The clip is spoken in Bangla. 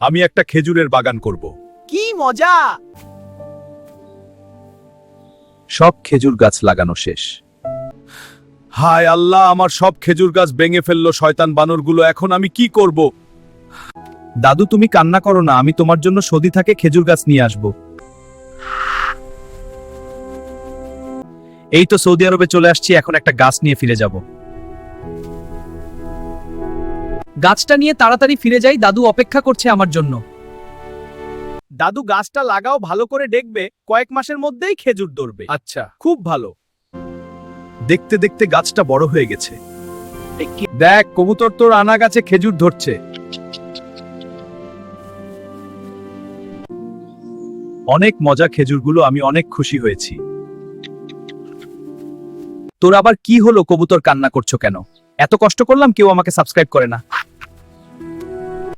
আমি একটা খেজুরের বাগান করব। কি মজা! সব খেজুর গাছ লাগানো শেষ। হায় আল্লাহ, আমার সব খেজুর গাছ ভেঙে ফেললো শয়তান বানরগুলো। এখন আমি কি করব? দাদু, তুমি কান্না করো না, আমি তোমার জন্য সদি থাকে খেজুর গাছ নিয়ে আসব। এই তো সৌদি আরবে চলে আসছি, এখন একটা গাছ নিয়ে ফিরে যাব। গাছটা নিয়ে তাড়াতাড়ি ফিরে যাই, দাদু অপেক্ষা করছে আমার জন্য। দাদু, গাছটা লাগাও, ভালো করে দেখবে, কয়েক মাসের মধ্যেই খেজুর ধরবে। আচ্ছা, খুব ভালো। দেখতে দেখতে গাছটা বড় হয়ে গেছে। দেখ কবুতর, তোর আনা গাছে খেজুর ধরছে। অনেক মজা খেজুরগুলো, আমি অনেক খুশি হয়েছি। তোর আবার কি হলো কবুতর, কান্না করছো কেন? এত কষ্ট করলাম, কেউ আমাকে সাবস্ক্রাইব করে না।